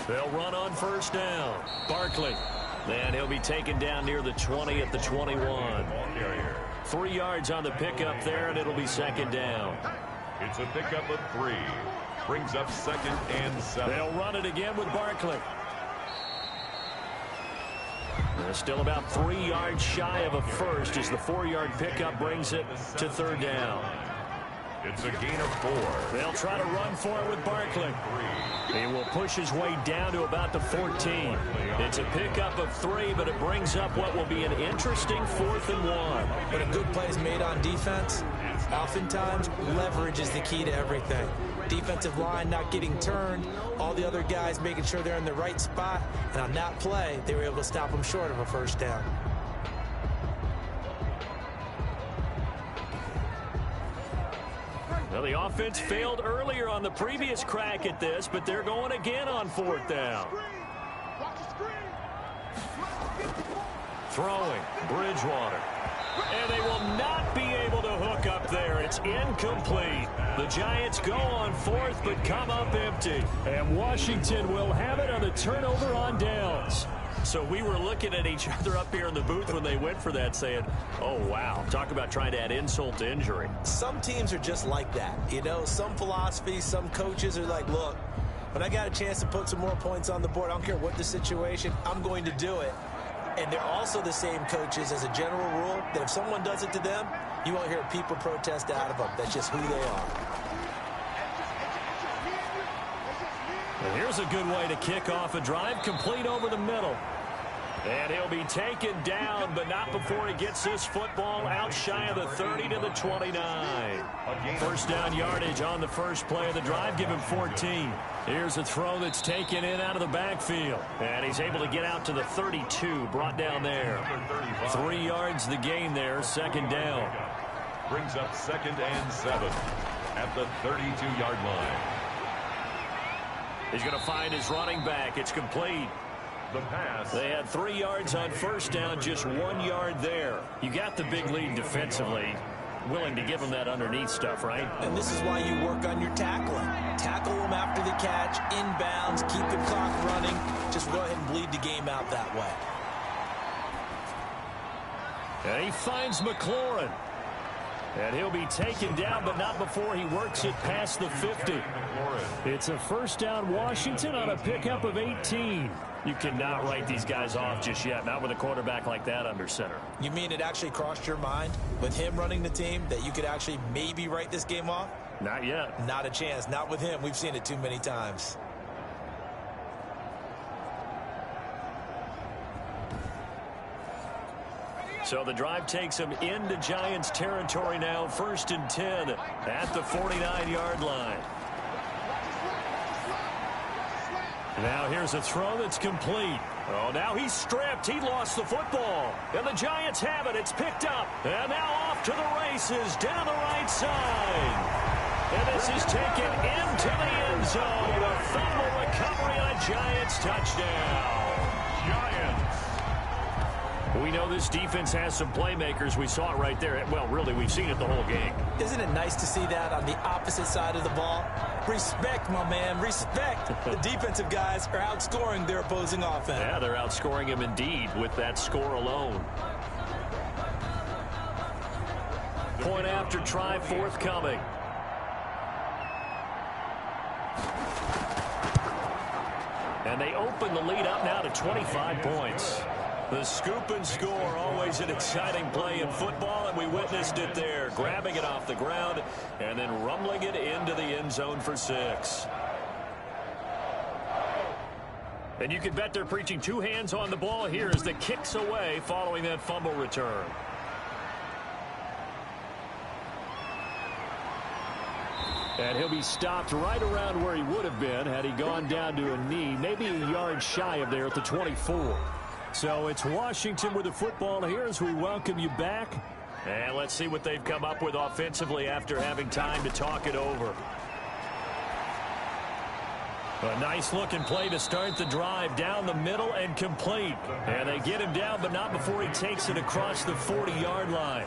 They'll run on first down. Barkley. And he'll be taken down near the 20 at the 21. 3 yards on the pickup there, and it'll be 2nd down. It's a pickup of 3. Brings up 2nd and 7. They'll run it again with Barkley. They're still about 3 yards shy of a first as the 4-yard pickup brings it to 3rd down. It's a gain of 4. They'll try to run for it with Barkley. He will push his way down to about the 14. It's a pickup of 3, but it brings up what will be an interesting 4th and 1. When a good play is made on defense, oftentimes leverage is the key to everything. Defensive line not getting turned, all the other guys making sure they're in the right spot, and on that play, they were able to stop them short of a first down. Well, the offense failed earlier on the previous crack at this, but they're going again on 4th down. Throwing, Bridgewater. And they will not be able to hook up there. It's incomplete. The Giants go on 4th, but come up empty. And Washington will have it on the turnover on downs. So we were looking at each other up here in the booth when they went for that saying, oh, wow, talk about trying to add insult to injury. Some teams are just like that. You know, some philosophies, some coaches are like, look, when I got a chance to put some more points on the board, I don't care what the situation, I'm going to do it. And they're also the same coaches as a general rule that if someone does it to them, you won't hear people protest out of them. That's just who they are. And here's a good way to kick off a drive, complete over the middle. And he'll be taken down, but not before he gets this football out shy of the 30 to the 29. First down yardage on the first play of the drive. Give him 14. Here's a throw that's taken in out of the backfield. And he's able to get out to the 32, brought down there. 3 yards the gain there, second down. Brings up 2nd and 7 at the 32-yard line. He's going to find his running back. It's complete. The pass. They had 3 yards on first down, just 1 yard there. You got the big lead defensively. Willing to give them that underneath stuff, right? And this is why you work on your tackling. Tackle them after the catch, inbounds, keep the clock running. Just go ahead and bleed the game out that way. And he finds McLaurin. And he'll be taken down, but not before he works it past the 50. It's a first down Washington on a pickup of 18. You cannot write these guys off just yet, not with a quarterback like that under center. You mean it actually crossed your mind with him running the team that you could actually maybe write this game off? Not yet. Not a chance. Not with him. We've seen it too many times. So the drive takes him into Giants territory now. 1st and 10 at the 49-yard line. Now here's a throw that's complete. Oh, now he's stripped. He lost the football. And the Giants have it. It's picked up. And now off to the races down the right side. And this is taken into the end zone. A fumble recovery and a Giants touchdown. Giants. We know this defense has some playmakers. We saw it right there. Well, really, we've seen it the whole game. Isn't it nice to see that on the opposite side of the ball? Respect, my man, respect. The defensive guys are outscoring their opposing offense. Yeah, they're outscoring him indeed with that score alone. Point after try forthcoming. And they open the lead up now to 25 points. The scoop and score, always an exciting play in football, and we witnessed it there, grabbing it off the ground and then rumbling it into the end zone for 6. And you can bet they're preaching 2 hands on the ball here as the kick's away following that fumble return. And he'll be stopped right around where he would have been had he gone down to a knee, maybe a yard shy of there at the 24. So it's Washington with the football here as we welcome you back. And let's see what they've come up with offensively after having time to talk it over. A nice looking play to start the drive down the middle and complete. And they get him down, but not before he takes it across the 40-yard line.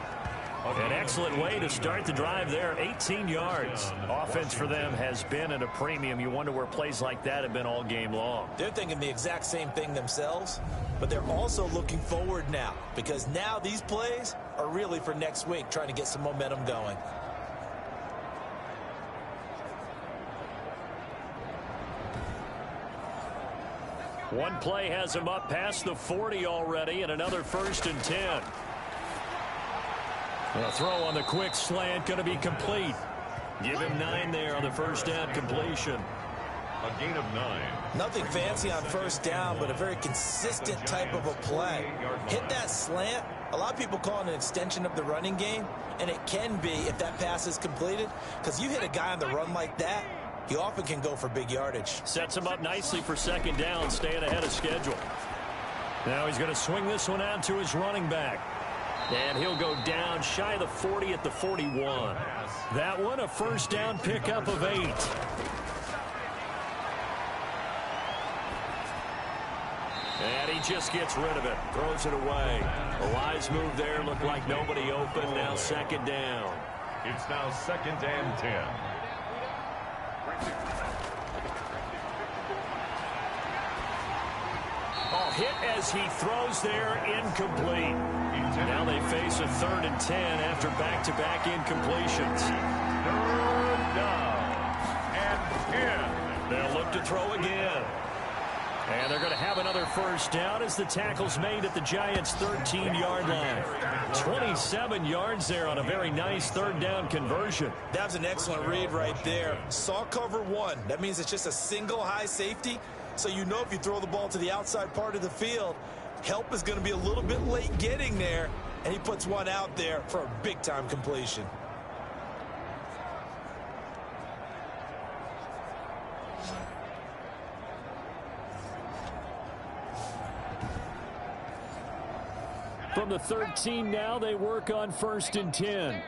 An excellent way to start the drive there, 18 yards. Offense for them has been at a premium. You wonder where plays like that have been all game long. They're thinking the exact same thing themselves, but they're also looking forward now because now these plays are really for next week, trying to get some momentum going. One play has him up past the 40 already, and another 1st and 10. A throw on the quick slant going to be complete. Give him 9 there on the first down completion. A gain of 9. Nothing fancy on first down, but a very consistent type of a play. Hit that slant. A lot of people call it an extension of the running game, and it can be if that pass is completed, because you hit a guy on the run like that, he often can go for big yardage. Sets him up nicely for second down, staying ahead of schedule. Now he's going to swing this one out to his running back. And he'll go down shy of the 40 at the 41. That one a first down pickup of 8. And he just gets rid of it. Throws it away. A wise move there. Looked like nobody open. Now second down. It's now 2nd and 10. Oh, hit as he throws there, incomplete. Now they face a 3rd and 10 after back-to-back incompletions. 3rd down and 10. They'll look look to throw again. And they're going to have another first down as the tackle's made at the Giants' 13-yard line. 27 yards there on a very nice third down conversion. That was an excellent read right there. Saw cover one. That means it's just a single high safety. So you know if you throw the ball to the outside part of the field, help is going to be a little bit late getting there. And he puts one out there for a big-time completion. From the 13 now, they work on 1st and 10.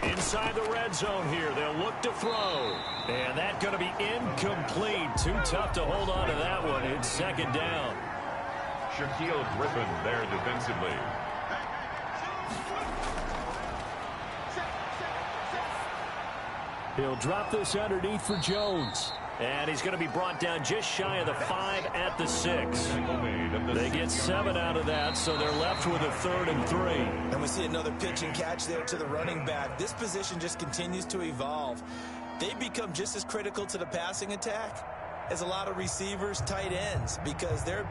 Inside the red zone here, they'll look to throw. And that's going to be incomplete. Too tough to hold on to that one. It's 2nd down. Shaquille Griffin there defensively. He'll drop this underneath for Jones. And he's going to be brought down just shy of the 5 at the 6. They get 7 out of that, so they're left with a 3rd and 3. And we see another pitch and catch there to the running back. This position just continues to evolve. They become just as critical to the passing attack as a lot of receivers, tight ends, because they're